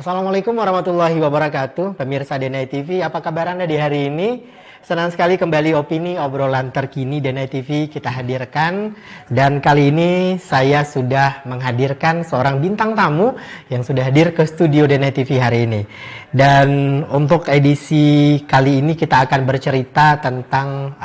Assalamualaikum warahmatullahi wabarakatuh. Pemirsa Denai TV, apa kabar Anda di hari ini? Senang sekali kembali opini obrolan terkini Denai TV kita hadirkan. Dan kali ini saya sudah menghadirkan seorang bintang tamu yang sudah hadir ke studio Denai TV hari ini. Dan untuk edisi kali ini kita akan bercerita tentang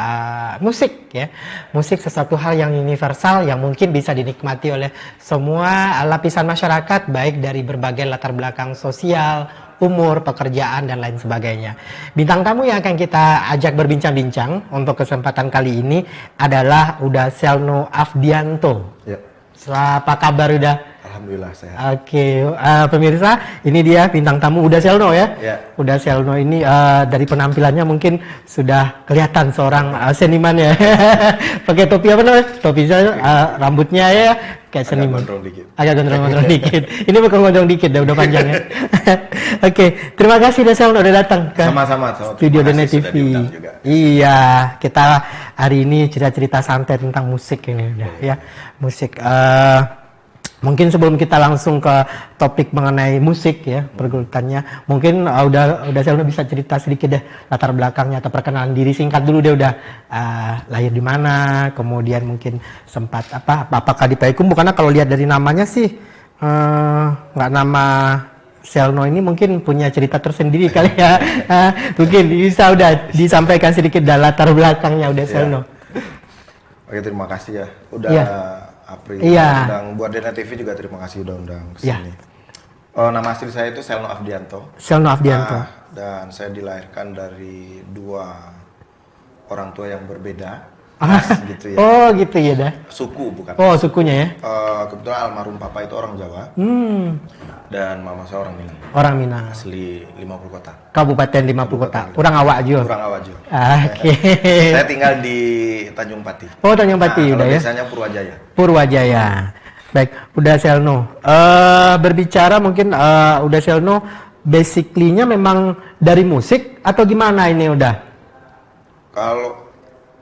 musik ya. Musik sesuatu hal yang universal yang mungkin bisa dinikmati oleh semua lapisan masyarakat, baik dari berbagai latar belakang sosial, umur, pekerjaan, dan lain sebagainya. Bintang tamu yang akan kita ajak berbincang-bincang untuk kesempatan kali ini adalah Uda Selno Afdianto. Ya. Apa kabar Uda? Alhamdulillah sehat. Oke, pemirsa, ini dia bintang tamu Uda Selno ya. Uda Selno ini dari penampilannya mungkin sudah kelihatan seorang seniman ya. Pakai topi apa namanya? Topi rambutnya ya kayak seniman. Agak gondrong dikit. Ini bukan gondrong dikit, udah panjang ya. Oke, terima kasih Uda Selno udah datang ke Sama-sama. studio Denai TV. Iya, kita hari ini cerita-cerita santai tentang musik ini udah ya. Musik. Mungkin sebelum kita langsung ke topik mengenai musik ya, pergulutannya, mungkin udah Selno bisa cerita sedikit deh latar belakangnya atau perkenalan diri singkat dulu deh udah lahir di mana, kemudian mungkin sempat apakah di Payakumbuh, karena kalau lihat dari namanya sih nggak nama Selno ini mungkin punya cerita tersendiri kali ya. Mungkin bisa udah disampaikan sedikit dah latar belakangnya udah Selno. Oke, terima kasih ya udah April undang buat Denai TV juga, terima kasih udah undang ke sini. Nama asli saya itu Selno Afdianto. Selno Afdianto. Dan saya dilahirkan dari dua orang tua yang berbeda. Gitu ya. Oh gitu ya dah. Suku bukan. Oh sukunya ya. Kebetulan almarhum papa itu orang Jawa. Dan mama saya orang Minang. Orang Minang. Asli 50 kota. Kabupaten 50 kota. Orang Awak juga. Orang Awak juga. Oke. Saya tinggal di Tanjung Pati. Oh Tanjung Pati udah ya. Biasanya Purwajaya. Purwajaya. Baik, udah Selno. Berbicara mungkin udah Selno basically-nya memang dari musik atau gimana ini udah? Kalau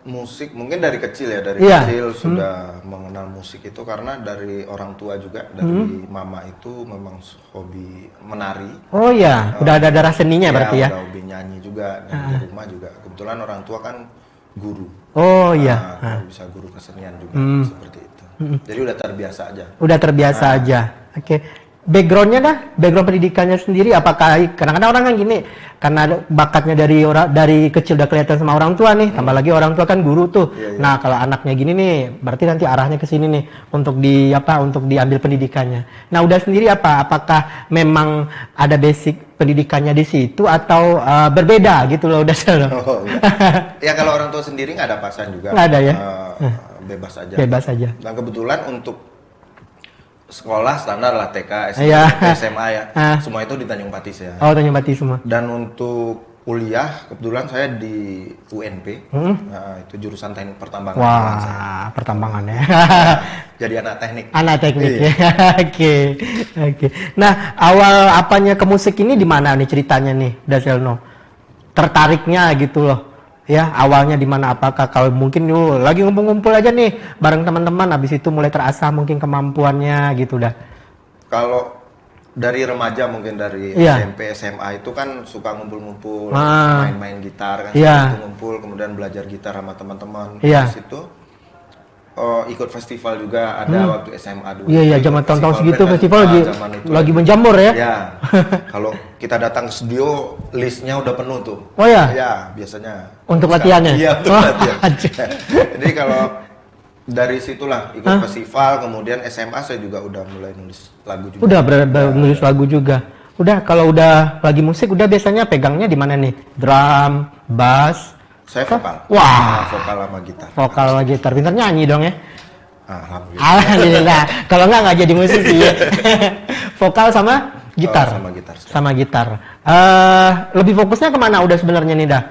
musik mungkin dari kecil ya, kecil sudah mengenal musik itu karena dari orang tua juga, dari mama itu memang hobi menari. Oh iya, udah ada darah seninya berarti ya? Udah hobi nyanyi juga, dan di rumah juga. Kebetulan orang tua kan guru. Oh iya. Bisa guru kesenian juga, seperti itu. Jadi udah terbiasa aja. Udah terbiasa aja. Oke. Backgroundnya background pendidikannya sendiri, apakah kadang-kadang orang kan gini, karena bakatnya dari kecil udah kelihatan sama orang tua nih, tambah lagi orang tua kan guru tuh. Nah kalau anaknya gini nih, berarti nanti arahnya ke sini nih untuk diambil pendidikannya. Nah udah sendiri apakah memang ada basic pendidikannya di situ atau berbeda gitu loh udah Selno? Ya kalau orang tua sendiri nggak ada paksaan juga. Nggak ada ya? Bebas aja. Bebas aja. Dan kebetulan untuk sekolah standar lah, TK, SMP, SMA ya. Semua itu di Tanjung Pati ya. Oh, Tanjung Pati semua. Dan untuk kuliah, kebetulan saya di UNP. Itu jurusan teknik pertambangan. Wah, pertambangan ya. Jadi anak teknik. Anak teknik ya. Oke. Nah, awal apanya ke musik ini di mana nih ceritanya nih, Daselno? Tertariknya gitu loh. Ya, awalnya di mana, apakah kalau mungkin lagi ngumpul-ngumpul aja nih bareng teman-teman, habis itu mulai terasah mungkin kemampuannya gitu dah. Kalau dari remaja mungkin dari SMP, SMA itu kan suka ngumpul-ngumpul, main-main gitar kan, ngumpul kemudian belajar gitar sama teman-teman. Terus itu ikut festival juga ada waktu SMA dulu. Iya, zaman tahun-tahun segitu festival lagi menjamur ya. Ya. Kalau kita datang ke studio, listnya udah penuh tuh. Oh ya? Ya, biasanya. Untuk latihannya? Iya, untuk latihan. Jadi kalau dari situlah ikut festival, kemudian SMA saya juga udah mulai nulis lagu juga. Udah nulis lagu juga. Udah, kalau udah lagi musik, udah biasanya pegangnya di mana nih? Drum, bass? Saya vokal. Wah, vokal sama gitar. Vokal sama gitar, pintar nyanyi dong ya? Alhamdulillah. Kalau nggak jadi musisi ya. Vokal sama gitar. Sama gitar. Lebih fokusnya kemana udah sebenarnya nih dah?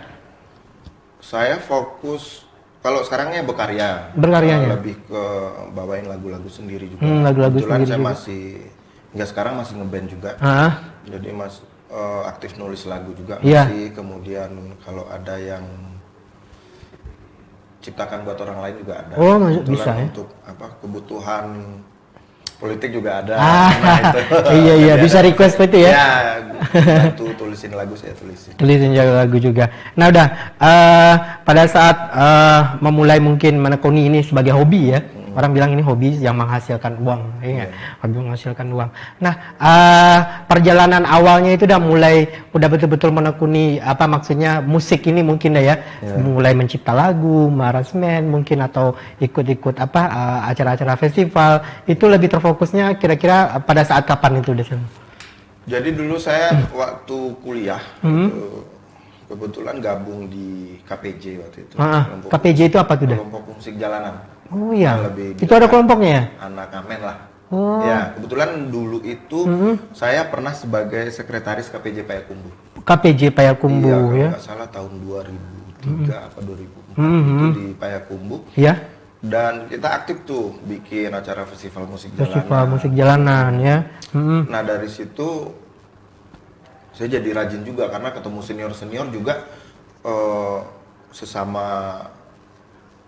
Saya fokus kalau sekarangnya berkarya. Berkaryanya. Lebih ke bawain lagu-lagu sendiri juga. Lagu-lagu sendiri. Saya masih hingga sekarang masih ngeband juga. Jadi aktif nulis lagu juga masih. Kemudian kalau ada yang ciptakan buat orang lain juga ada. Oh, bisa ya? Untuk kebutuhan politik juga ada. Nah, itu. Iya bisa request itu ya. Ya, bantu tulisin lagu saya tulisin. Tulisin lagu juga. Nah udah pada saat memulai mungkin menekuni ini sebagai hobi ya. Orang bilang ini hobi yang menghasilkan uang, ya hobi menghasilkan uang. Nah, perjalanan awalnya itu udah betul-betul menekuni apa maksudnya musik ini mungkin ya. Mulai mencipta lagu, aransemen mungkin atau ikut-ikut apa acara-acara festival. Itu lebih terfokusnya kira-kira pada saat kapan itu Des? Jadi dulu saya waktu kuliah kebetulan gabung di KPJ waktu itu. KPJ itu apa tuh? Kelompok musik jalanan. Oh iya, itu ada kelompoknya ya? Anak Amen lah. Ya, kebetulan dulu itu saya pernah sebagai sekretaris KPJ Payakumbuh. KPJ Payakumbuh ya? Ya? Nggak salah tahun 2003 apa 2004 itu di Payakumbuh. Ya. Dan kita aktif tuh bikin acara festival musik jalanan. Festival musik jalanan ya. Nah dari situ saya jadi rajin juga karena ketemu senior-senior juga sesama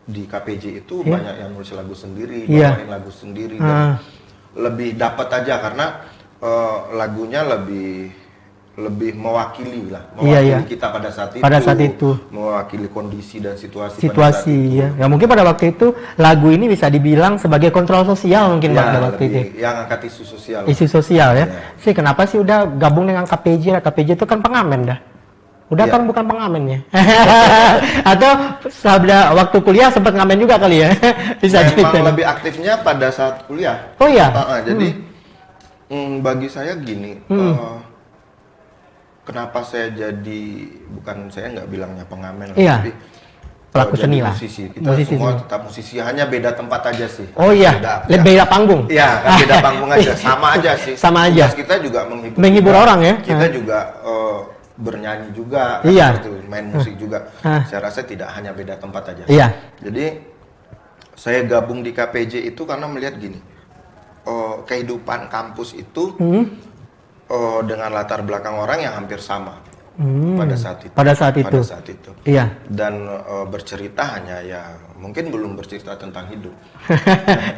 di KPJ itu banyak yang nulis lagu sendiri, bawain lagu sendiri dan lebih dapat aja karena lagunya lebih mewakili kita pada saat itu, mewakili kondisi dan situasi pada saat itu. Ya mungkin pada waktu itu lagu ini bisa dibilang sebagai kontrol sosial mungkin pada waktu itu yang angkat isu sosial ya. Sih kenapa sih udah gabung dengan KPJ? KPJ itu kan pengamen dah. Udah kan bukan pengamen ya. Atau sabda waktu kuliah sempat ngamen juga kali ya. Bisa memang lebih aktifnya pada saat kuliah. Oh iya. Jadi bagi saya gini, kenapa saya jadi saya nggak bilangnya pengamen, tapi pelaku seni lah. Kita semua tetap musisi, hanya beda tempat aja sih. Oh iya. Beda panggung. Iya, kan beda panggung aja, sama aja sih. Sama aja. Tugas kita juga menghibur orang ya. Kita juga bernyanyi juga, main musik juga. Saya rasa tidak hanya beda tempat aja. Iya. Jadi saya gabung di KPJ itu karena melihat gini, kehidupan kampus itu dengan latar belakang orang yang hampir sama pada saat itu. Pada saat itu. Iya. Dan bercerita hanya mungkin belum bercerita tentang hidup.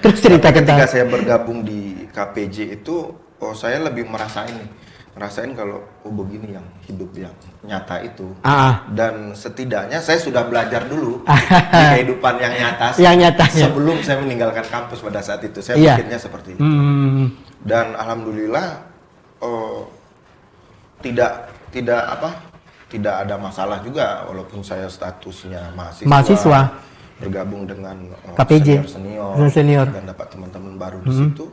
Terus cerita ketika saya bergabung di KPJ itu, saya lebih merasain kalau begini yang hidup yang nyata itu. Dan setidaknya saya sudah belajar dulu di kehidupan yang nyata sebelum saya meninggalkan kampus pada saat itu. Saya pikirnya seperti itu. Dan alhamdulillah tidak ada masalah juga walaupun saya statusnya mahasiswa bergabung dengan KPJ senior dan dapat teman-teman baru di situ.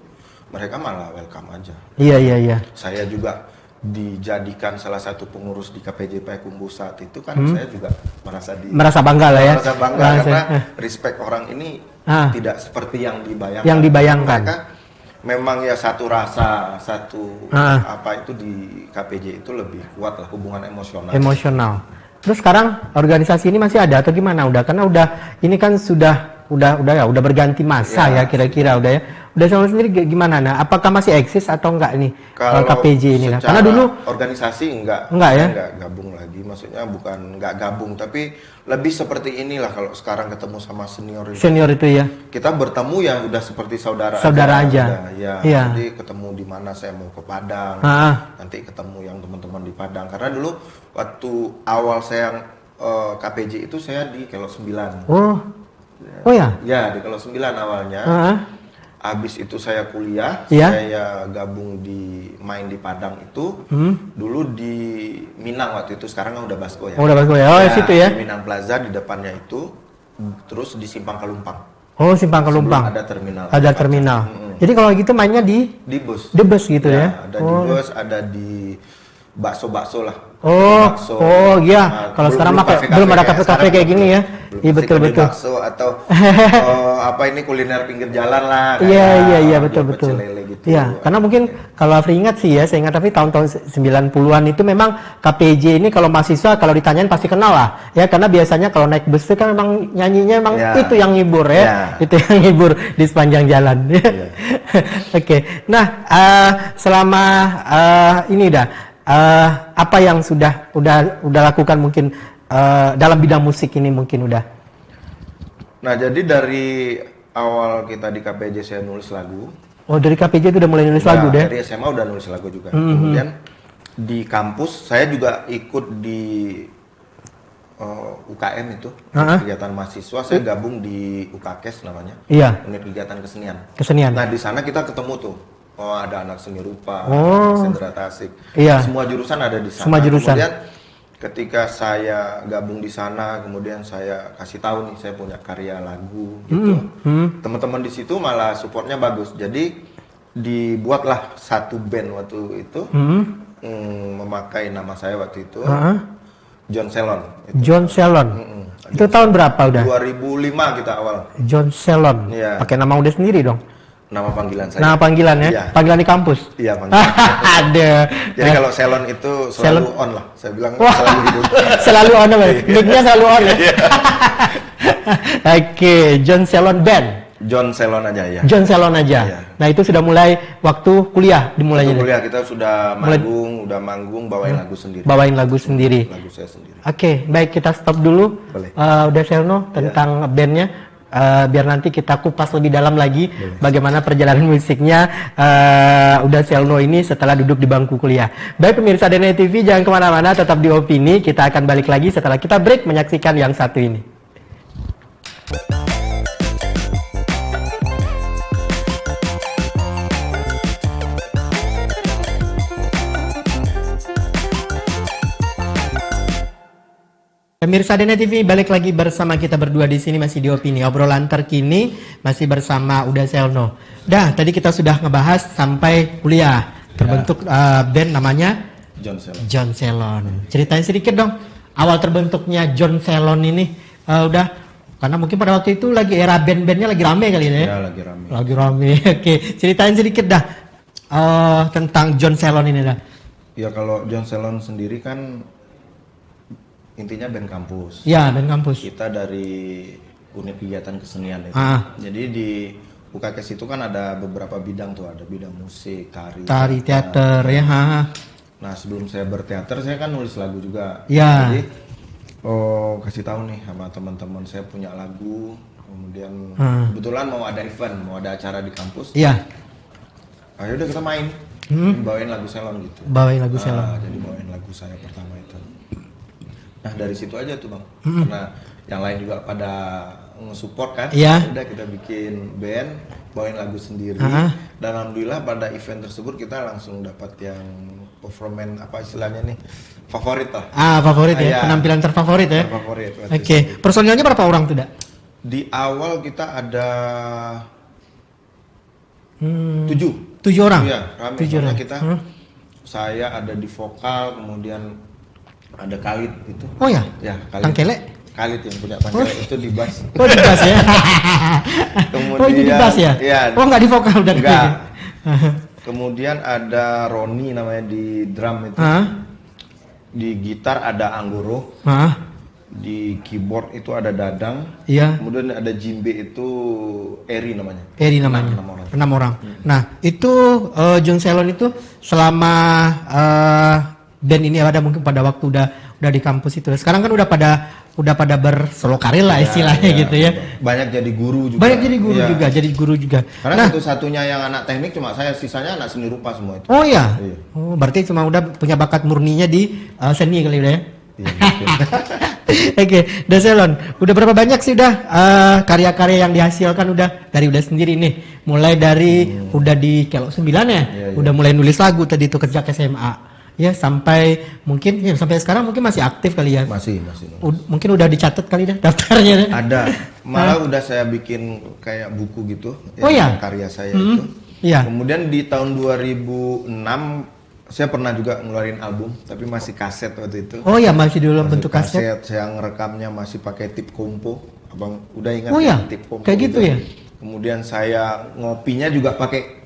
Mereka malah welcome aja. Iya. Saya juga dijadikan salah satu pengurus di KPJ Payakumbuh saat itu kan saya juga merasa bangga lah ya. Merasa bangga karena respect orang ini tidak seperti yang dibayangkan. Mereka memang satu rasa, apa itu di KPJ itu lebih kuat lah hubungan emosional. Terus sekarang organisasi ini masih ada atau gimana? Karena ini kan sudah berganti masa ya kira-kira udah sama sendiri gimana? Nah, apakah masih eksis atau enggak nih kalau KPJ ini? Karena dulu organisasi enggak gabung lagi, maksudnya bukan enggak gabung tapi lebih seperti inilah kalau sekarang ketemu sama senior itu ya. Kita bertemu udah seperti saudara aja. Jadi ketemu di mana saya mau ke Padang. Nanti ketemu yang teman-teman di Padang karena dulu waktu awal saya KPJ itu saya di Kelo 9. Oh ya? Ya, di Kelo 9 awalnya. Habis itu saya kuliah, saya gabung main di Padang itu. Dulu di Minang waktu itu, sekarang udah Basko ya. Udah Basko ya. Situ ya. Di Minang Plaza di depannya itu, terus di Simpang Kalumpang. Simpang Kalumpang. Ada terminal. Jadi kalau gitu mainnya di bus. Di bus gitu ya. Ada di bus, ada di bakso lah. Iya. Kalau sekarang belum ada kafe-kafe kayak gini ya. Iya betul. Bakso atau kuliner pinggir jalan lah. Iya betul. Gitu. Iya, karena mungkin kalau Afri ingat sih saya ingat tapi tahun-tahun 90-an itu memang KPJ ini kalau mahasiswa kalau ditanyain pasti kenal lah. Ya karena biasanya kalau naik bus itu kan memang nyanyinya memang itu yang ngibur ya. Itu yang ngibur di sepanjang jalan. Oke. Nah, selama ini apa yang sudah lakukan mungkin dalam bidang musik ini mungkin udah. Nah, jadi dari awal kita di KPJ saya nulis lagu, Oh, dari KPJ itu udah mulai nulis lagu deh? Dari SMA udah nulis lagu juga. Kemudian di kampus saya juga ikut di UKM itu, kegiatan mahasiswa. Saya gabung di UKKES namanya, unit kegiatan kesenian. Nah di sana kita ketemu tuh, ada anak seni rupa, sendera tasik, semua jurusan ada di sana. Kemudian ketika saya gabung di sana, kemudian saya kasih tahu nih saya punya karya lagu gitu. Teman-teman di situ malah supportnya bagus. Jadi dibuatlah satu band waktu itu, memakai nama saya waktu itu. John Selon. John Selon. Itu tahun berapa udah? 2005 kita awal. John Selon. Iya. Pakai nama udah sendiri dong? Nama panggilan saya. Nama panggilan ya? Iya. Panggilan di kampus? Iya, panggilan. Ada. Jadi kalau Selon itu selalu on lah. Saya bilang selalu hidup. Selalu on lah. Nicknya selalu on ya? Oke, John Selon Band. John Selon aja ya. John Selon aja. Iya. Nah itu sudah mulai waktu kuliah dimulainya. Waktu kuliah kita sudah manggung, bawain lagu sendiri. Bawain lagu sendiri. Lagu saya sendiri. Oke, baik kita stop dulu. Boleh. Udah Selno tentang bandnya. Biar nanti kita kupas lebih dalam lagi bagaimana perjalanan musiknya Uda Selno ini setelah duduk di bangku kuliah. Baik pemirsa DNA TV, jangan kemana-mana, tetap di Opini. Kita akan balik lagi setelah kita break menyaksikan yang satu ini. Pemirsa DNA TV, balik lagi bersama kita berdua di sini, masih di Opini, obrolan terkini, masih bersama Uda Selno. Tadi kita sudah ngebahas sampai kuliah, terbentuk band namanya John Selon. Ceritain sedikit dong, awal terbentuknya John Selon ini, karena mungkin pada waktu itu lagi era band-bandnya lagi rame kali ini ya? Ya, lagi rame. Lagi rame, oke. Ceritain sedikit tentang John Selon ini dah. Ya kalau John Selon sendiri kan intinya band kampus. Ya, band kampus. Kita dari unit kegiatan kesenian itu. Jadi di UKKES itu kan ada beberapa bidang tuh, ada bidang musik, tari, teater ya. Nah, sebelum saya berteater saya kan nulis lagu juga. Ya. Jadi kasih tahu nih sama teman-teman saya punya lagu, kemudian kebetulan mau ada event, mau ada acara di kampus. Iya. Ayo udah kita main. Bawain lagu Selon gitu. Bawain lagu Selon. Jadi bawain lagu saya pertama itu. Nah dari situ aja tuh bang, karena yang lain juga pada nge-support kan, udah kita bikin band, bawain lagu sendiri, dan alhamdulillah pada event tersebut kita langsung dapat yang performance apa istilahnya nih, favorit lah. Favorit ya, penampilan terfavorit ya. Terfavorit. Oke, personilnya berapa orang tuh, Di awal kita ada 7 orang. Iya, rame. 7 orang. Kita, saya ada di vokal, kemudian ada Khalid itu. Oh ya? Ya, Khalid yang punya Tangkele itu di bass. Oh di bass ya? Kemudian, itu di bass ya? Oh nggak di vokal udah? Enggak. Kemudian ada Roni namanya di drum itu. Di gitar ada Anggoro. Di keyboard itu ada Dadang. Iya. Kemudian ada Jimbe itu Eri namanya. 6 orang. Nah itu John Selon itu selama band ini ada mungkin pada waktu udah di kampus itu. Sekarang kan udah pada bersolo karir lah istilahnya gitu ya. Banyak jadi guru juga. Jadi guru juga. Karena satu-satunya yang anak teknik cuma saya, sisanya anak seni rupa semua itu. Oh iya. Oh berarti cuma udah punya bakat murninya di seni kali udah ya. Iya. Oke, udah Selon. Udah berapa banyak sih karya-karya yang dihasilkan dari udah sendiri nih. Mulai dari udah di Kelok 9 ya. Udah mulai nulis lagu tadi itu kerja SMA. Ya sampai sekarang mungkin masih aktif kali ya. Masih. Mungkin udah dicatat kali daftarnya. Ada. Malah udah saya bikin kayak buku gitu. Karya saya itu. Iya. Kemudian di tahun 2006 saya pernah juga ngeluarin album, tapi masih kaset waktu itu. Oh ya, masih dalam bentuk kaset. Saya ngerekamnya masih pakai tip kompo. Abang udah ingat tip kompo? Kayak gitu ya. Kemudian saya ngopinya juga pakai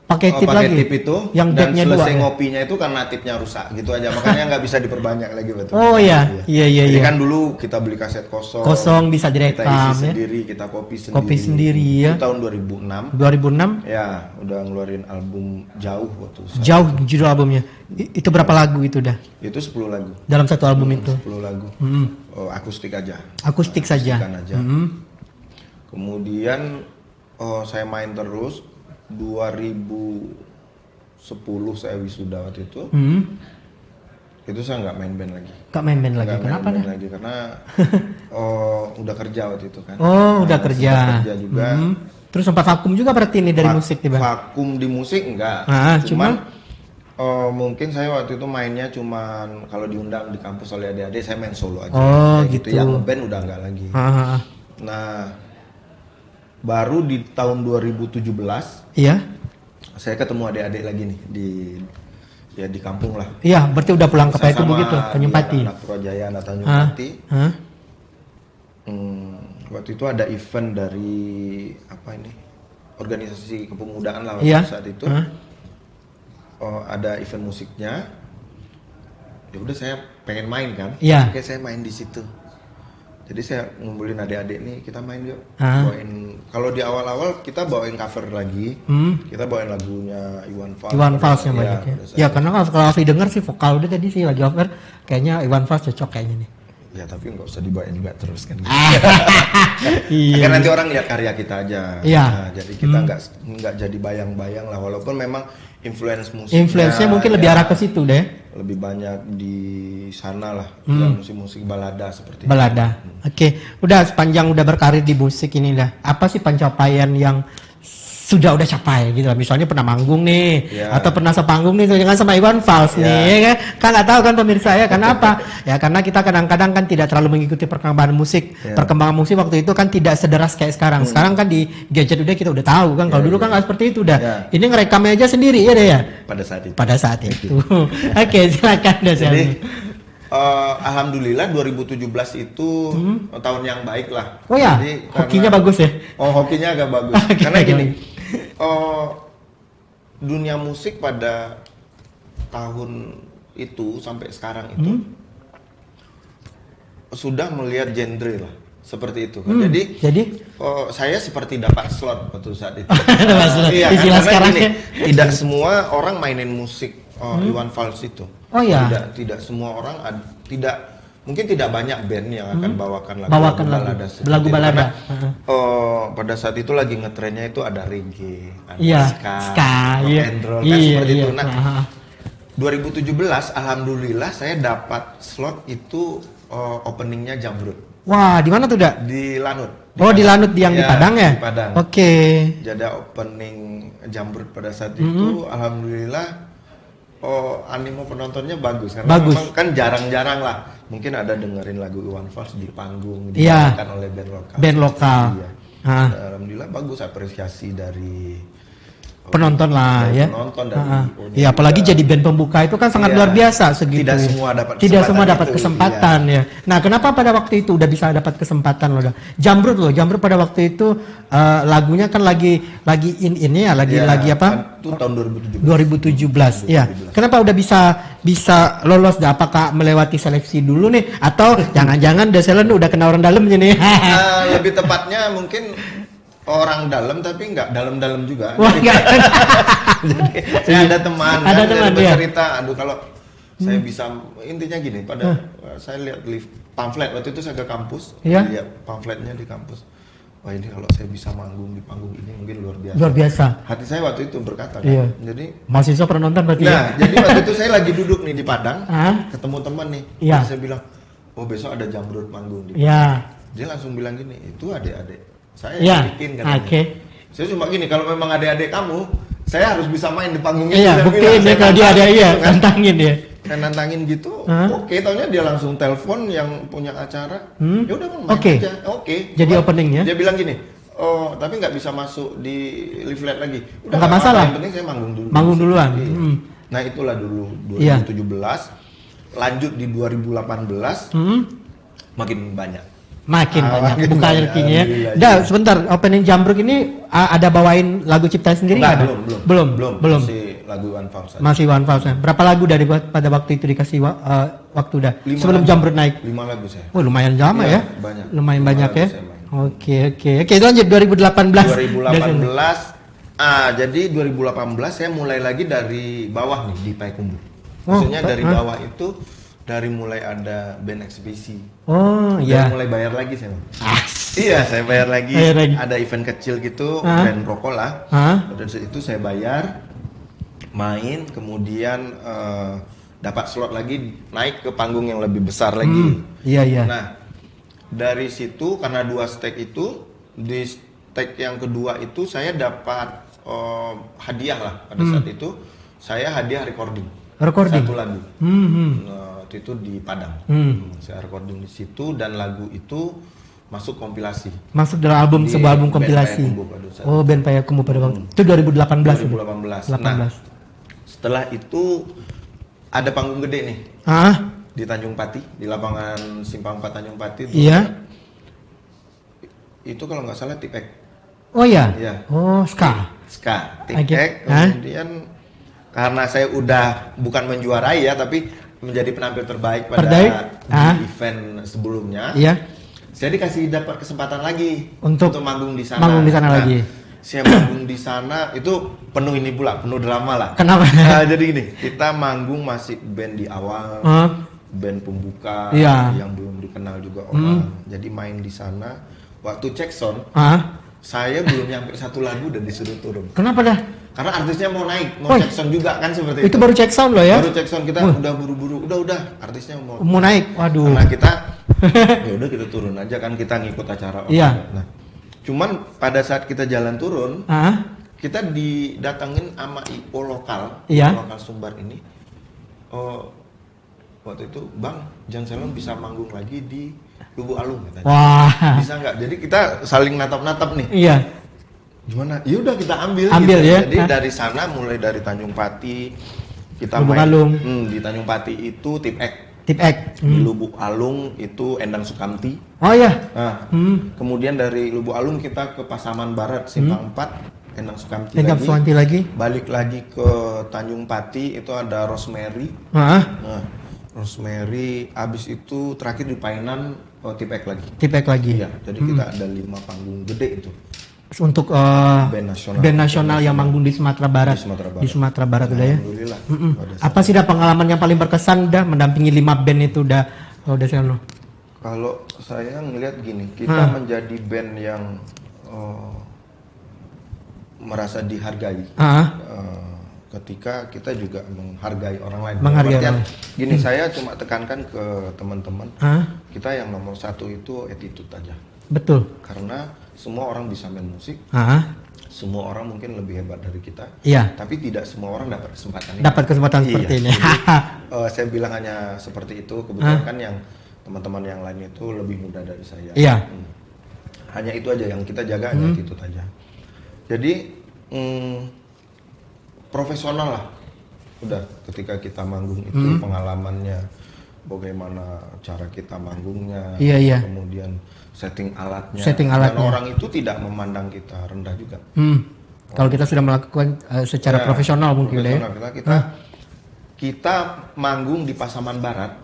tip itu, yang dan selesai ya? Ngopinya itu karena tipnya rusak gitu aja, makanya nggak bisa diperbanyak lagi betul. Oh iya. Jadi kan dulu kita beli kaset kosong bisa direkam, kita isi sendiri, kita kopi sendiri. Ya. Itu tahun 2006. Ya, udah ngeluarin album Jauh waktu itu. Jauh judul albumnya. Itu berapa lagu itu dah? Itu 10 lagu. Dalam satu album itu. 10 lagu. Akustik aja. Akustik saja. Kemudian saya main terus. 2010 saya wisuda waktu itu. Itu saya nggak main band lagi. Nggak main band lagi, kenapa nih? Lagi karena udah kerja waktu itu kan. Udah kerja. Kerja juga. Terus sempat vakum juga berarti ini dari musik nih Bang? Vakum di musik enggak. Cuman mungkin saya waktu itu mainnya cuman kalau diundang di kampus oleh adik-adik saya main solo aja. Gitu. Yang band udah enggak lagi. Nah, baru di tahun 2017. Iya. Saya ketemu adik-adik lagi nih di kampung lah. Iya, berarti udah pulang ke Payakumbuh begitu, Tanjung Pati. Anak Purwajaya, anak Tanjung Pati. Waktu itu ada event dari organisasi kepemudaan lah saat itu. Ada event musiknya. Ya udah saya pengen main kan. Oke, saya main di situ. Jadi saya ngumpulin adik-adik nih, kita main yuk. Bawain, kalau di awal-awal kita bawain cover lagi. Kita bawain lagunya Iwan Fals. Iwan Fals yang banyak ya. Karena kalau Afi denger sih vokal udah tadi sih lagi over, kayaknya Iwan Fals cocok kayaknya nih. Ya tapi nggak usah dibawain juga terus kan. Kan nanti orang lihat karya kita aja. Nah, jadi kita nggak jadi bayang-bayang lah, walaupun memang influence-nya mungkin lebih arah ke situ deh. Lebih banyak di sana lah, musik-musik balada seperti balada. Oke, udah sepanjang udah berkarir di musik ini lah. Apa sih pencapaian yang sudah capai gitu lah. Misalnya pernah manggung nih, atau pernah sepanggung nih jangan sama Iwan Fals nih, kan nggak tahu kan pemirsa ya. Kenapa? Ya karena kita kadang-kadang kan tidak terlalu mengikuti perkembangan musik. Perkembangan musik waktu itu kan tidak sederas kayak sekarang. Sekarang kan di gadget kita udah tahu kan. Kalau dulu kan nggak seperti itu udah. Ini ngerekamnya aja sendiri ya deh ya. Pada saat itu. Oke, silakan deh. Jadi alhamdulillah 2017 itu tahun yang baik lah. Oh ya, jadi, hokinya bagus ya? Hokinya agak bagus. Karena gini, dunia musik pada tahun itu sampai sekarang itu sudah melihat genre lah seperti itu. Jadi saya seperti dapat slot waktu saat itu. Iya, karena gini, tidak semua orang mainin musik Iwan Fals itu. Tidak semua orang mungkin tidak banyak band yang akan bawakan lagu balada. Pada saat itu lagi ngetrennya itu ada reggae, ada ska, rock and roll kan seperti itu. Nah, 2017 alhamdulillah saya dapat slot itu openingnya Jamrut. Wah, di mana tuh, Dak? Di Lanut. Di Lanut yang di Padang ya? Di Padang. Oke. Jadi opening Jamrut pada saat itu alhamdulillah animo penontonnya bagus karena memang kan jarang-jarang lah mungkin ada dengerin lagu Iwan Fals di panggung dibawakan oleh band lokal. Alhamdulillah bagus apresiasi dari penonton lah ya. Penonton dari ya apalagi jadi band pembuka itu kan sangat luar biasa segitu. Tidak semua dapat kesempatan ya. Nah, kenapa pada waktu itu udah bisa dapat kesempatan loh? Jamrut pada waktu itu lagunya kan lagi ini ya, lagi apa? Itu tahun 2017. Ya. Kenapa udah bisa lolos? Apakah melewati seleksi dulu nih atau jangan-jangan Deselen udah kena orang dalam nih? Lebih tepatnya mungkin orang dalam tapi nggak dalam-dalam juga. Jadi, saya ada teman bercerita, aduh kalau saya bisa, intinya gini, saya lihat pamflet waktu itu saya ke kampus, lihat pamfletnya di kampus. Wah, ini kalau saya bisa manggung di panggung ini mungkin luar biasa. Luar biasa. Hati saya waktu itu berkata kan. Jadi mahasiswa pernah nonton berarti. Nah, jadi waktu itu saya lagi duduk nih di Padang, ketemu teman nih. Saya bilang, "Oh, besok ada Jamrut manggung di Padang." Dia langsung bilang gini, "Itu adik-adik saya bikin kan." Saya cuma gini, kalau memang adik-adik kamu, saya harus bisa main di panggung itu. Buktiin ya kalau dia ada nantangin ya. Saya nantangin gitu, oke, taunya dia langsung telepon yang punya acara. Ya udah Bang, main aja. Oke. Jadi openingnya. Dia bilang gini, tapi nggak bisa masuk di leaflet lagi. Udah nggak masalah. Yang penting saya manggung dulu. Manggung duluan. Nah, itulah dulu 2017. Lanjut di 2018. Makin banyak. Buka rezekinya. Dah, sebentar, opening Jamrut ini ada bawain lagu ciptaan sendiri nggak? Belum. Masih lagu Iwan Fals. Masih Iwan Fals. Berapa lagu dari pada waktu itu dikasih waktu udah? Sebelum Jamrut naik. 5 lagu saya. Oh, lumayan lama ya? Banyak. Lumayan banyak ya. Oke, lanjut 2018. Jadi 2018 saya mulai lagi dari bawah nih di Payakumbuh. Maksudnya dari bawah itu dari mulai ada band eksebisi. Mulai bayar lagi saya. Iya, saya bayar lagi. Ada event kecil gitu, brand rokok lah. Pada saat itu saya bayar, main, kemudian dapat slot lagi, naik ke panggung yang lebih besar lagi. Iya. Nah, dari situ karena 2 stage itu, di stage yang kedua itu saya dapat hadiah lah. Pada saat itu saya hadiah recording. Satu lagu. Waktu itu di Padang. Saya recording di situ dan lagu itu masuk kompilasi. Masuk dalam album, sebuah album kompilasi. Band Payakumbuh pada waktu itu 2018. Nah, setelah itu ada panggung gede nih. Di Tanjung Pati, di lapangan Simpang 4 Tanjung Pati. Iya. Itu kalau nggak salah Tipek. Oh iya. Ska. Tipek. Kemudian karena saya udah bukan menjuarai ya, tapi menjadi penampil terbaik pada di event sebelumnya. Iya. Saya dapat kesempatan lagi untuk manggung di sana. Lagi. Saya manggung di sana itu penuh drama lah. Kenapa? Jadi gini, kita manggung masih band di awal, band pembuka yang belum dikenal juga orang. Jadi main di sana. Waktu cek sound, saya belum nyampe 1 lagu dan disuruh turun. Kenapa dah? Karena artisnya mau naik, mau cek sound juga kan seperti itu. Itu baru cek sound loh ya? Baru cek sound, kita udah buru-buru, udah artisnya mau naik. Waduh. Karena kita ya udah kita turun aja kan, kita ngikut acara orang. Iya. Nah, cuman pada saat kita jalan turun, kita didatengin sama IO lokal, lokal Sumbar ini. Waktu itu, Bang, Jan Selon bisa manggung lagi di Lubuk Alung katanya. Wah. Bisa nggak? Jadi kita saling natap-natap nih. Iya. Gimana? Ya udah kita ambil gitu. Ya. Jadi dari sana, mulai dari Tanjung Pati kita Lubuk main. Alung. Di Tanjung Pati itu Tipek. Di Lubuk Alung itu Endang Sukamti. Oh iya. Nah, kemudian dari Lubuk Alung kita ke Pasaman Barat, Simpang 4, Endang Sukamti lagi. Balik lagi ke Tanjung Pati, itu ada Rosemary. Nah, Rosemary, abis itu terakhir di Painan, Tipek lagi. Iya, jadi kita ada 5 panggung gede itu. Untuk band nasional yang manggung di Sumatera Barat. Di Sumatera Barat udah ya. Alhamdulillah. Apa sih pengalaman yang paling berkesan mendampingi 5 band itu udah Selno? Kalau saya ngelihat gini, kita menjadi band yang merasa dihargai. Ketika kita juga menghargai orang lain. Gini, saya cuma tekankan ke teman-teman, kita yang nomor 1 itu attitude aja. Betul. Karena semua orang bisa main musik. Semua orang mungkin lebih hebat dari kita. Iya. Tapi tidak semua orang dapat kesempatan ini. Seperti ini. Jadi, saya bilang hanya seperti itu. Kebetulan kan yang teman-teman yang lain itu lebih muda dari saya. Iya. Hanya itu aja yang kita jaga, hanya itu aja. Jadi profesional lah. Udah ketika kita manggung itu pengalamannya, bagaimana cara kita manggungnya, kemudian setting alatnya. Dan orang itu tidak memandang kita rendah juga. Kalau kita sudah melakukan secara profesional mungkin kita manggung di Pasaman Barat.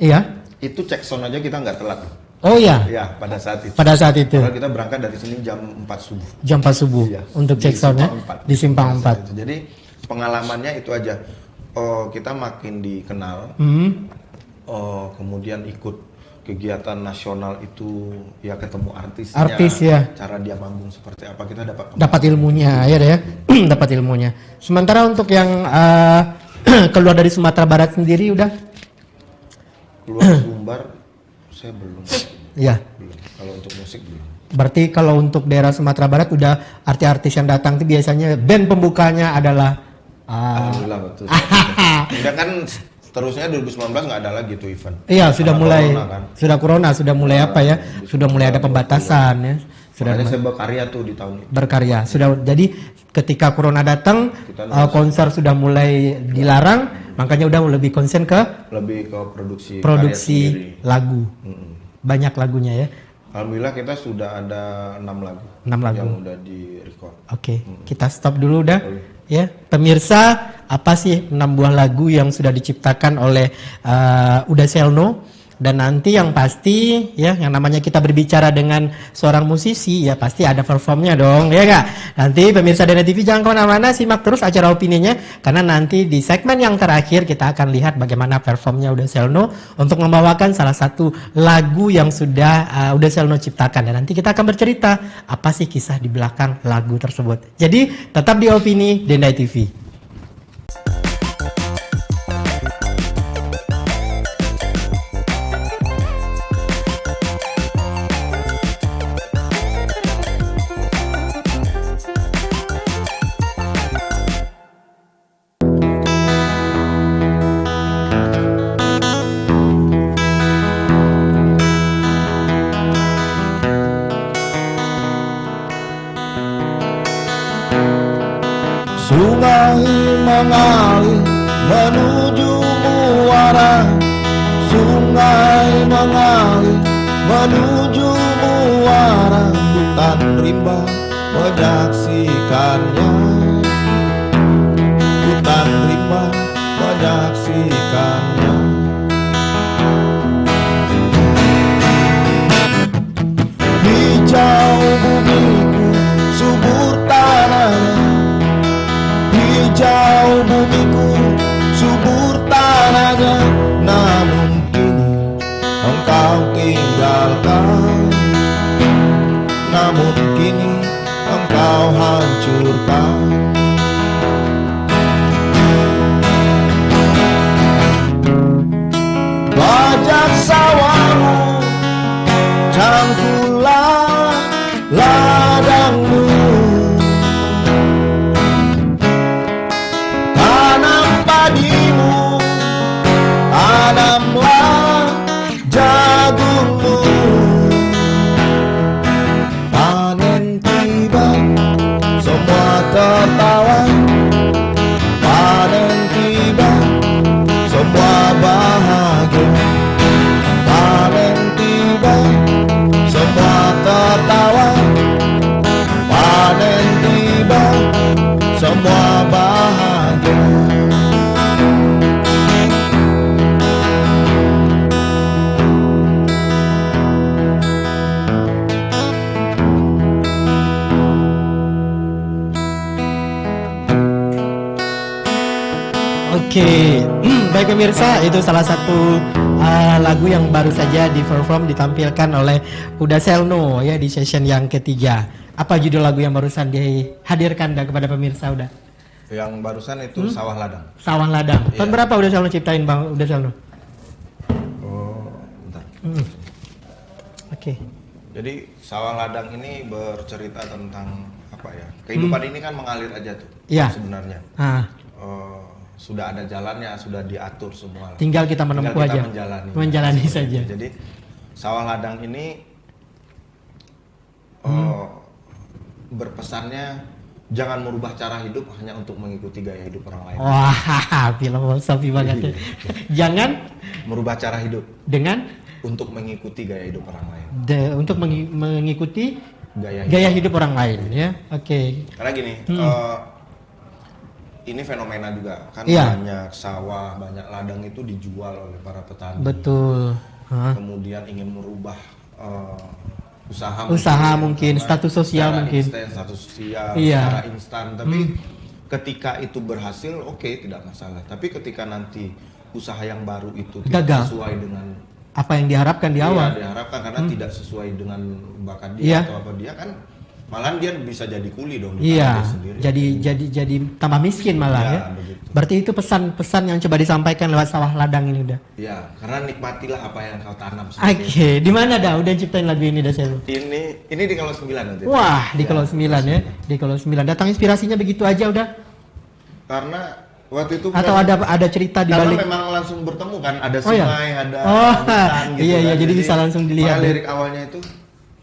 Itu cek sound aja kita nggak telat. Oh iya. Ya, pada saat itu. Karena kita berangkat dari sini jam 4 subuh. Jam 4 subuh untuk cek soundnya di Simpang 4. Jadi pengalamannya itu aja. Kita makin dikenal. Kemudian ikut kegiatan nasional itu, ya ketemu artisnya, cara dia manggung seperti apa, kita dapat ilmunya dapat ilmunya. Sementara untuk yang keluar dari Sumatera Barat sendiri udah keluar Sumbar, saya belum. Kalau untuk musik belum. Berarti kalau untuk daerah Sumatera Barat udah artis-artis yang datang itu biasanya band pembukanya adalah alhamdulillah betul. Udah kan terusnya 2019 nggak ada lagi tuh event. Iya, sudah mulai corona, sudah mulai sudah mulai ada pembatasan ya. Sudah saya berkarya tuh di tahun itu. Berkarya. Sudah, jadi ketika corona datang, konser sudah mulai dilarang, makanya udah lebih konsen ke produksi lagu. Banyak lagunya ya. Alhamdulillah kita sudah ada 6 lagu. Yang udah di record. Oke, kita stop dulu dah. Ya, pemirsa, apa sih 6 buah lagu yang sudah diciptakan oleh Uda Selno Dan nanti yang pasti ya, yang namanya kita berbicara dengan seorang musisi ya pasti ada performnya dong, ya nggak? Nanti pemirsa DNA TV jangan kemana-mana, simak terus acara opininya, karena nanti di segmen yang terakhir kita akan lihat bagaimana performnya Uda Selno untuk membawakan salah satu lagu yang sudah Uda Selno ciptakan. Dan nanti kita akan bercerita apa sih kisah di belakang lagu tersebut. Jadi tetap di Opini DNA TV. Sungai mengalir menuju muara, sungai mengalir menuju muara, hutan rimba menyaksikannya, hutan rimba menyaksikannya. Hijau bumiku, subur tanahnya, hijau bumiku, subur tanahnya. Namun kini engkau tinggalkan, namun kini engkau hancurkan. Bajak sawahmu, cangkulah ladangmu, tanam padimu, tanamlah jagungmu. Panen tiba, semua tertawa, panen tiba, semua bahagia. Panen tiba, semua tertawa, panen tiba, semua bahagia. Oke, baik pemirsa, itu salah satu lagu yang baru saja di-perform ditampilkan oleh Uda Selno ya di session yang ketiga. Apa judul lagu yang barusan dihadirkan kepada pemirsa Uda? Yang barusan itu Sawah Ladang. Sawah Ladang. Tahun Iya. berapa Uda Selno ciptain Bang Uda Selno? Oh, bentar. Oke. Jadi Sawah Ladang ini bercerita tentang apa ya? Kehidupan ini kan mengalir aja tuh. Iya. Sebenarnya. Sudah ada jalannya, sudah diatur semua. Tinggal kita menempuh Tinggal kita aja. menjalani. Menjalani saja. Jadi Sawah Ladang ini berpesannya jangan merubah cara hidup hanya untuk mengikuti gaya hidup orang lain. Wah, filosofi banget ya. Jangan Merubah cara hidup dengan untuk mengikuti gaya hidup orang lain. untuk mengikuti Gaya gaya hidup orang lain ya. Oke. Karena gini, ini fenomena juga kan, Iya. banyak sawah, banyak ladang itu dijual oleh para petani. Betul. Hah? Kemudian ingin merubah Usaha mungkin, karena status sosial secara mungkin. status sosial, Iya. secara instan. Tapi ketika itu berhasil, oke, tidak masalah. Tapi ketika nanti usaha yang baru itu tidak Gagal. sesuai dengan Apa yang diharapkan di awal? diharapkan, karena tidak sesuai dengan bakat dia Iya. atau apa dia, kan malah dia bisa jadi kuli dong di Iya, tangan dia sendiri. jadi tambah miskin malah Iya, ya. begitu. Berarti itu pesan-pesan yang coba disampaikan lewat Sawah Ladang ini udah. Ya, karena nikmatilah apa yang kau tanam. Oke, di mana dah udah ciptain lagu ini dah Selu? Ini di Kalau 9 nanti. Wah, di Kalau 9 ya. Di Kalau 9. Datang inspirasinya begitu aja udah. Karena waktu itu Atau kan, ada cerita di karena balik? memang langsung bertemu kan, ada Oh, iya? sungai, ada Oh, hutan gitu iya, kan. iya, jadi bisa langsung dilihat. makanya lirik awalnya itu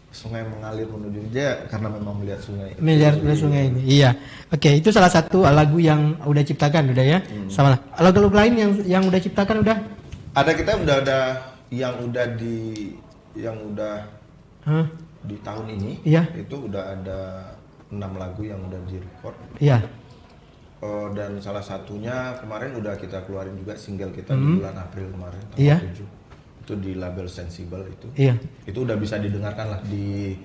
sungai mengalir menuju dia, karena memang melihat sungai. Miliar sungai ini. Iya. Oke, itu salah satu lagu yang udah ciptakan udah ya. Sama lah. Lagu-lagu lain yang udah ciptakan udah? Ada, kita udah ada yang udah Hah? di tahun ini. Iya. Itu udah ada 6 lagu yang udah direcord. Iya. Dan salah satunya kemarin udah kita keluarin juga single kita di bulan April kemarin, tanggal Iya. 7. itu di label Sensible itu. Iya. Itu udah bisa didengarkan lah di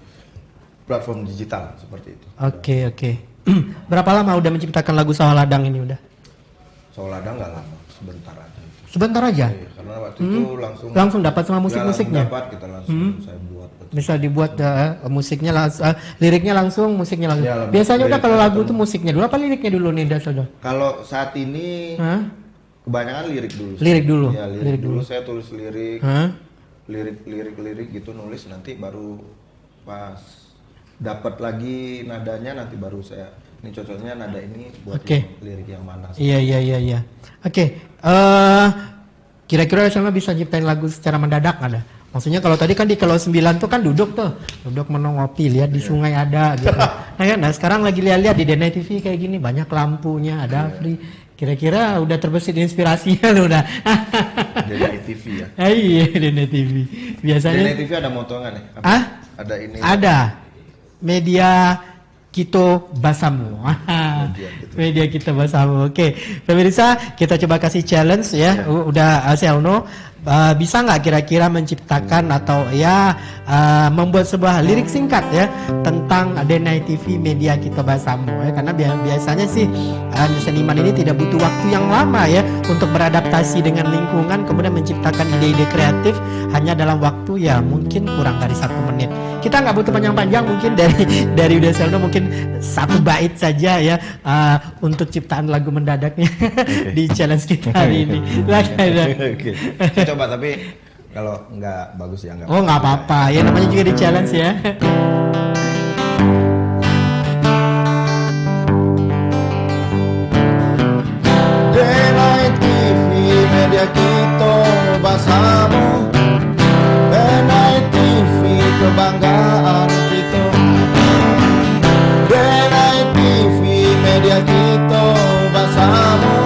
platform digital seperti itu. Oke. Berapa lama udah menciptakan lagu Sawah Ladang ini udah? Sawah Ladang nggak lama, sebentar aja. Sebentar aja? Iya, karena waktu itu langsung dapat sama musik-musiknya? dapat, kita langsung saya buat. Bisa dibuat musiknya langsung, liriknya langsung, musiknya langsung. Ya, biasanya udah kalau lagu itu musiknya dulu apa liriknya dulu nih Dasalno? Kalau saat ini kebanyakan lirik dulu. Lirik dulu. Ya, lirik dulu. Saya tulis lirik, lirik gitu nulis, nanti baru pas dapat lagi nadanya nanti baru saya ini cocoknya nada ini buat lirik yang mana. Iya. Oke. Kira-kira sama bisa ciptain lagu secara mendadak ada? Maksudnya kalau tadi kan di Kalau 9 tuh kan duduk menong ngopi, lihat di sungai ada gitu. Nah sekarang lagi lihat di Denai TV kayak gini, banyak lampunya, ada free. Kira-kira udah terbesit inspirasinya lo udah. Denai TV ya. Iya, Denai TV. Biasanya Denai TV ada motongan ya? Ada ini. Ada. Media Kito Basamu. Media Kito Basamu. Oke, pemirsa, kita coba kasih challenge ya. Udah Selno bisa nggak kira-kira menciptakan atau membuat sebuah lirik singkat ya tentang Denai TV Media Kito Basamu ya, karena biasanya sih seniman ini tidak butuh waktu yang lama ya untuk beradaptasi dengan lingkungan, kemudian menciptakan ide-ide kreatif hanya dalam waktu ya mungkin kurang dari 1 menit. Kita nggak butuh panjang-panjang, mungkin dari Uda Selno mungkin 1 bait saja ya untuk ciptaan lagu mendadaknya di challenge kita hari ini. Saya coba, tapi kalau nggak bagus ya nggak. Oh nggak apa-apa ya, namanya juga di challenge ya. Denai TV Media Kito Basamu, Denai TV kebanggaan kita. Denai TV Media Kito Basamu,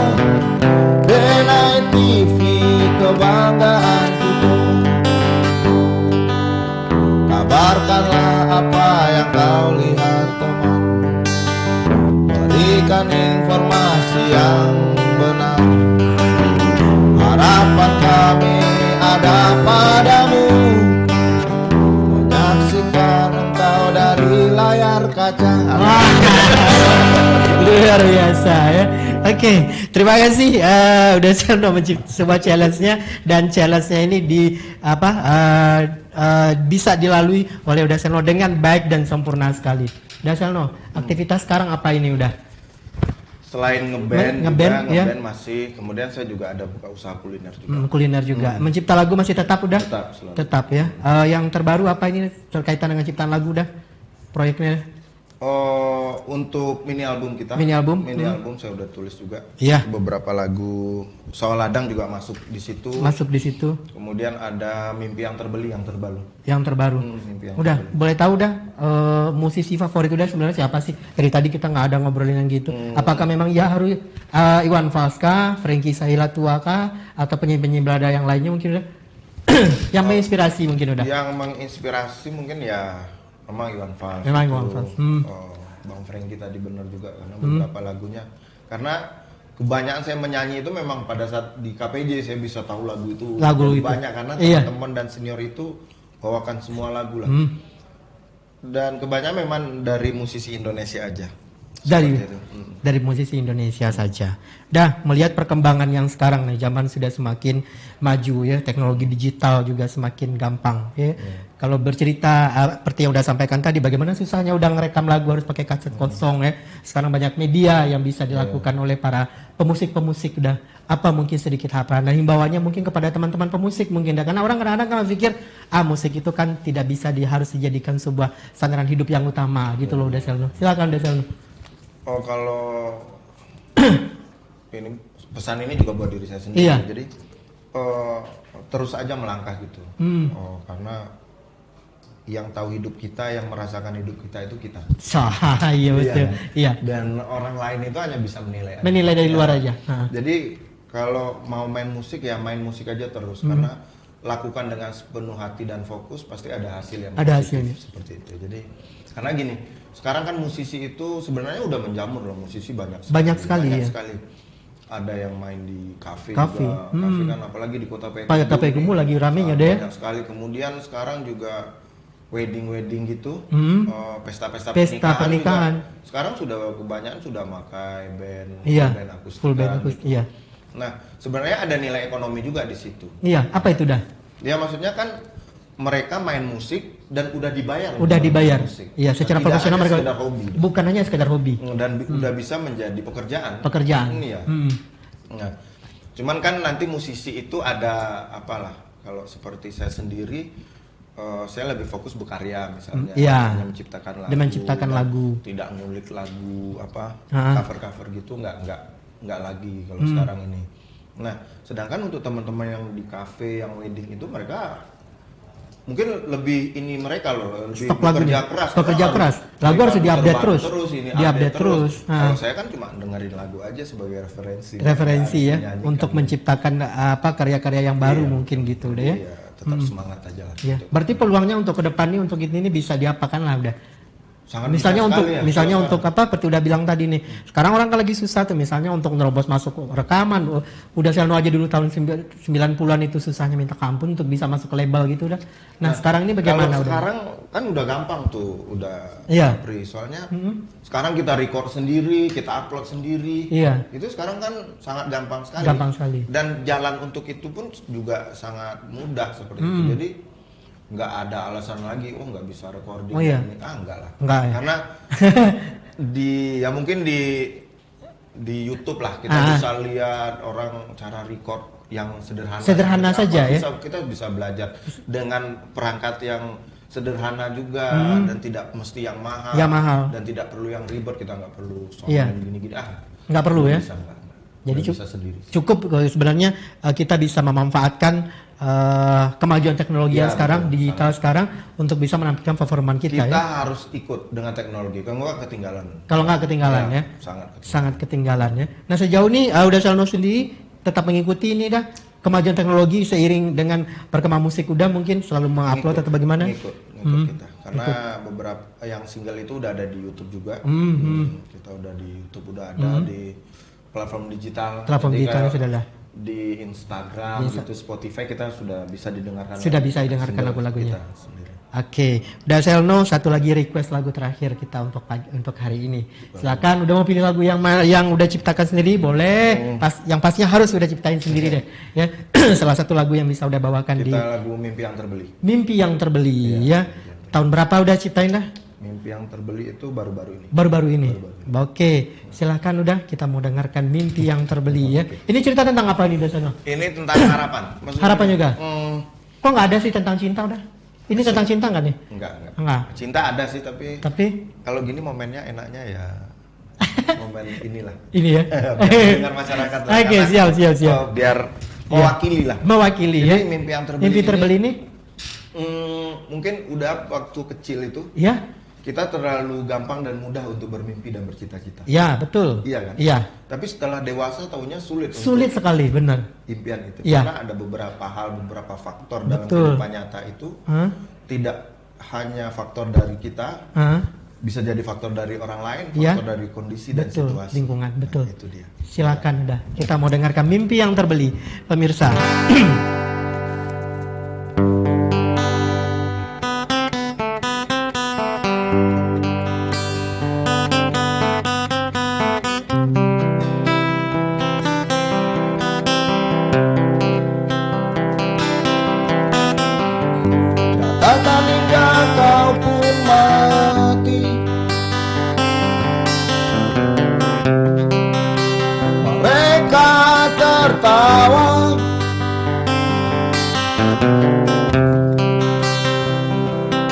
Denai TV kebanggaan kita. Kabarkanlah apa yang kau lihat teman, berikan informasi yang benar. Harapan kami ada padamu, menyaksikan engkau dari layar kaca. Luar biasa ya. Oke, terima kasih udah Selno menciptakan sebuah challenge-nya, dan challenge-nya ini bisa dilalui oleh Uda Selno dengan baik dan sempurna sekali. Uda Selno, aktivitas sekarang apa ini udah? Selain ngeband masih, kemudian saya juga ada buka usaha kuliner juga. Kuliner juga. Mencipta lagu masih tetap udah? Selalu. Tetap ya. Yang terbaru apa ini terkaitan dengan ciptaan lagu udah? Proyeknya? Untuk mini album kita. Mini album saya udah tulis juga. Iya. Beberapa lagu Sawah Ladang juga masuk di situ. Kemudian ada Mimpi yang Terbeli, yang terbaru. Udah, boleh tahu dah musisi favorit udah sebenarnya siapa sih? Dari tadi kita nggak ada ngobrolin yang gitu. Apakah memang harus Iwan Fals kah, Frankie Sahila Tua kah, atau penyanyi-penyanyi belada yang lainnya mungkin udah? Yang menginspirasi mungkin udah. Yang menginspirasi mungkin ya memang Iwan Fals. Bang Frankie tadi benar juga karena beberapa lagunya. Karena kebanyakan saya menyanyi itu memang pada saat di KPJ saya bisa tahu lagu itu banyak karena teman-teman dan senior itu bawakan semua lagu lah. Dan kebanyakan memang dari musisi Indonesia aja. Dari musisi Indonesia saja. Dah melihat perkembangan yang sekarang nih, zaman sudah semakin maju ya, teknologi digital juga semakin gampang ya. Kalau bercerita seperti yang udah sampaikan tadi, bagaimana susahnya udah ngerekam lagu harus pakai kaset kosong ya. Sekarang banyak media yang bisa dilakukan oleh para pemusik-pemusik. Udah apa mungkin sedikit harapan dan himbauannya mungkin kepada teman-teman pemusik mungkin dah, karena orang kadang-kadang kan pikir musik itu kan tidak bisa harus dijadikan sebuah sandaran hidup yang utama gitu loh. Udah Selno, silakan udah Selno. Kalau ini pesan ini juga buat diri saya sendiri. Jadi terus aja melangkah gitu. Karena yang tahu hidup kita, yang merasakan hidup kita itu kita. Iya betul. Iya. Dan orang lain itu hanya bisa menilai. Menilai dari luar aja. Jadi kalau mau main musik ya main musik aja terus, karena lakukan dengan sepenuh hati dan fokus pasti ada hasil yang ada positif, hasilnya. seperti itu. Jadi karena gini, sekarang kan musisi itu sebenarnya udah menjamur loh, musisi banyak sekali. ada yang main di kafe Kafe. juga. Kafe kan apalagi di Kota Payakumbuh. Kota Payakumbuh lagi ramenya deh. Banyak sekali. Kemudian sekarang juga wedding gitu, pesta pernikahan. Juga, sekarang sudah kebanyakan sudah pakai band, band akustik. Full band akustik. Gitu. Iya. Nah, sebenarnya ada nilai ekonomi juga di situ. Iya, apa itu dah? Ya maksudnya kan mereka main musik dan udah dibayar. Udah dibayar. Iya, secara profesional mereka. Hobi. Bukan hanya sekedar hobi. Dan udah bisa menjadi pekerjaan. Iya. Nah, cuman kan nanti musisi itu ada apalah. Kalau seperti saya sendiri, saya lebih fokus berkarya misalnya. Dengan menciptakan lagu. Tidak ngulik lagu cover gitu nggak lagi kalau sekarang ini. Nah, sedangkan untuk teman-teman yang di kafe, yang wedding itu mereka mungkin lebih mereka lebih bekerja keras. Lagu harus diupdate terus. Diupdate terus. Kalau saya kan cuma dengerin lagu aja sebagai referensi. Ya, untuk menciptakan karya-karya yang baru mungkin gitu deh ya. Iya, tetap semangat aja lah. Iya. Berarti peluangnya untuk ke depan nih untuk ini bisa diapakan lah udah. Sangat misalnya untuk seperti udah bilang tadi nih. Sekarang orang kan lagi susah tuh misalnya untuk nerobos masuk rekaman. Udah Selno aja dulu tahun 90-an itu susahnya minta ampun untuk bisa masuk ke label gitu udah. Nah, sekarang ini bagaimana udah? Sekarang kan udah gampang tuh, soalnya sekarang kita record sendiri, kita upload sendiri. Iya. Itu sekarang kan sangat gampang sekali. Gampang sekali. Dan jalan untuk itu pun juga sangat mudah seperti itu. Jadi nggak ada alasan lagi, nggak bisa recording. Enggak lah. Enggak, ya? Karena mungkin di YouTube lah kita bisa lihat orang cara record yang sederhana saja ya. Kita bisa belajar dengan perangkat yang sederhana juga dan tidak mesti yang mahal. Dan tidak perlu yang ribet, kita nggak perlu gini-gini. Nggak perlu ya. Jadi cukup sebenarnya kita bisa memanfaatkan kemajuan teknologi yang sekarang, digital sekarang untuk bisa menampilkan performan kita ya. Kita harus ikut dengan teknologi, kalau nggak ketinggalan. Kalau nggak ketinggalan ya. Sangat ketinggalan ya. Nah, sejauh ini udah Selno sendiri tetap mengikuti ini dah kemajuan teknologi seiring dengan perkembangan musik udah mungkin selalu mengupload atau bagaimana? Ngikut kita. Karena beberapa yang single itu udah ada di YouTube juga. Kita udah di YouTube, udah ada di platform digital. Platform digitalnya sudah lah. Di Instagram gitu, Spotify kita sudah bisa didengarkan. Sudah bisa didengarkan lagu-lagunya. Oke, udah Selno, satu lagi request lagu terakhir kita untuk hari ini. Silakan, udah mau pilih lagu yang udah ciptakan sendiri boleh. Yang pastinya harus udah ciptain sendiri deh. Ya, salah satu lagu yang bisa udah bawakan kita lagu Mimpi Yang Terbeli. Mimpi Yang Terbeli ya. Tahun berapa udah ciptain dah? Mimpi Yang Terbeli itu baru-baru ini. Baru-baru ini. Oke, silakan udah kita mau dengarkan Mimpi Yang Terbeli ya. Ini cerita tentang apa nih Dasano? Ini tentang harapan. Maksudnya, harapan juga. Kok nggak ada sih tentang cinta udah? Ini tentang cinta nggak nih? Enggak. Cinta ada sih tapi kalau gini momennya enaknya ya momen inilah. Ini ya. Dengan masyarakat lah. Oke, siap. Biar mewakili lah. Mewakili ya. Mimpi Yang Terbeli. Mimpi Terbeli ini mungkin udah waktu kecil itu kita terlalu gampang dan mudah untuk bermimpi dan bercita-cita. Ya, betul. Iya kan? Iya. Tapi setelah dewasa tahunya sulit sekali, benar. Impian itu. Karena ada beberapa faktor dalam kehidupan nyata itu tidak hanya faktor dari kita, bisa jadi faktor dari orang lain, faktor dari kondisi dan situasi. Lingkungan, betul. Nah, itu dia. Silakan udah. Kita mau dengarkan Mimpi Yang Terbeli, pemirsa.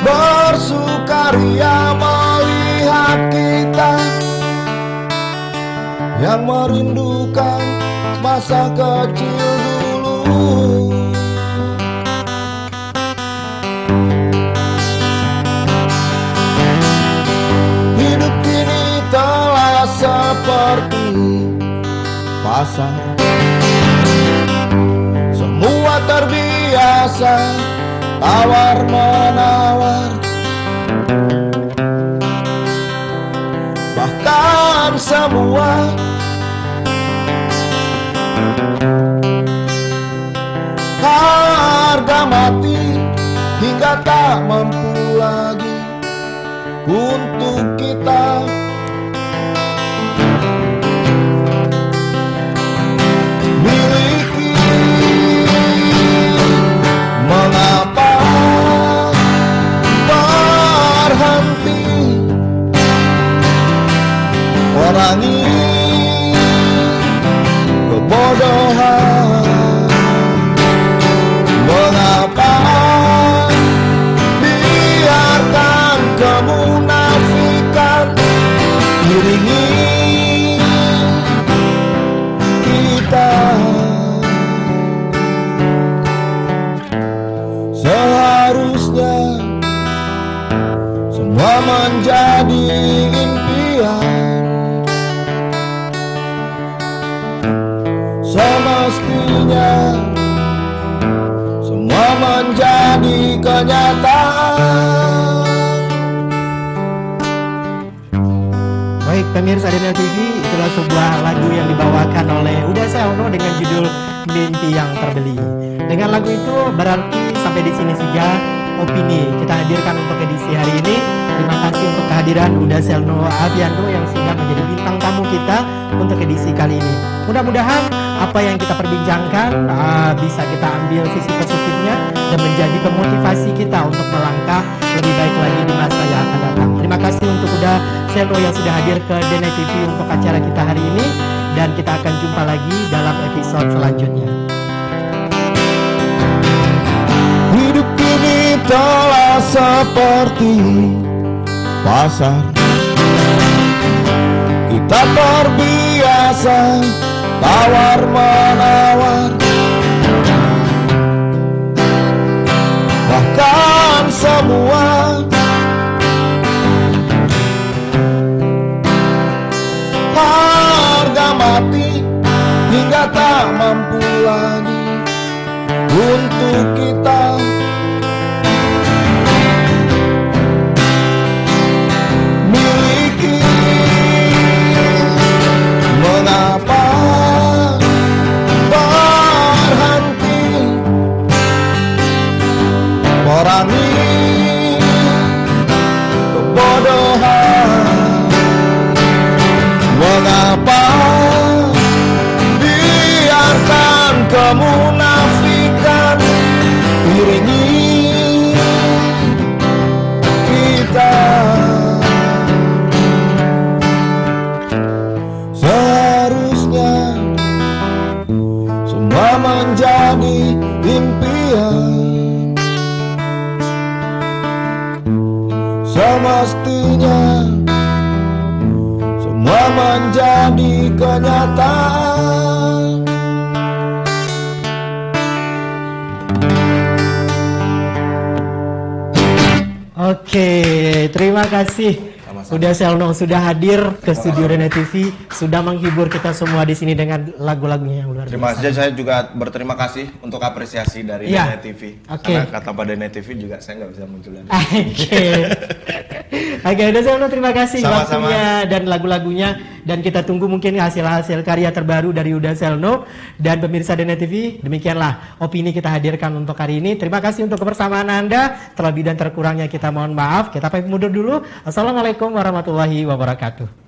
Bersukaria melihat kita yang merindukan masa kecil dulu. Hidup kini telah seperti pasar, semua terbiasa tawar menawar, bahkan semua harga mati hingga tak mampu lagi untuk kita. Miliki, mengapa berhenti orangi kebodohan? Mengapa biarkan kemunafikan iringi kita? Seharusnya semua menjadi impian, semestinya semua menjadi kenyataan. Baik pemirsa Dena TV, itulah sebuah lagu yang dibawakan oleh Uda Selno dengan judul Mimpi Yang Terbeli. Dengan lagu itu berarti sampai di sini saja opini kita hadirkan untuk edisi hari ini. Terima kasih untuk kehadiran Uda Selno Aviando yang sudah menjadi bintang tamu kita untuk edisi kali ini. Mudah-mudahan apa yang kita perbincangkan bisa kita ambil sisi positifnya dan menjadi pemotivasi kita untuk melangkah lebih baik lagi di masa yang akan datang. Terima kasih untuk Uda Selno yang sudah hadir ke Dena TV untuk acara kita hari ini, dan kita akan jumpa lagi dalam episode selanjutnya. Hidup ini telah seperti pasar, kita terbiasa tawar-menawar, bahkan semua harga mati hingga tak mampu lagi untuk kita. Miliki, mengapa berhenti merangi kebodohan? Mengapa biarkan kemunafikan iringi kita? Seharusnya semua menjadi impian, semestinya semua menjadi kenyataan. Oke, terima kasih Uda Selno sudah hadir ke studio Dena TV, sudah menghibur kita semua di sini dengan lagu-lagunya yang luar biasa. Terima kasih, saya juga berterima kasih untuk apresiasi dari Dena TV. Karena kata Pak Dena TV juga saya nggak bisa muncul lagi. Oke, Uda Selno terima kasih Sama-sama. waktunya dan lagu-lagunya, dan kita tunggu mungkin hasil-hasil karya terbaru dari Uda Selno. Dan pemirsa Dena TV, demikianlah opini kita hadirkan untuk hari ini. Terima kasih untuk kebersamaan Anda. Terlebih dan terkurangnya kita mohon maaf. Kita pamit mundur dulu. Assalamualaikum warahmatullahi wabarakatuh.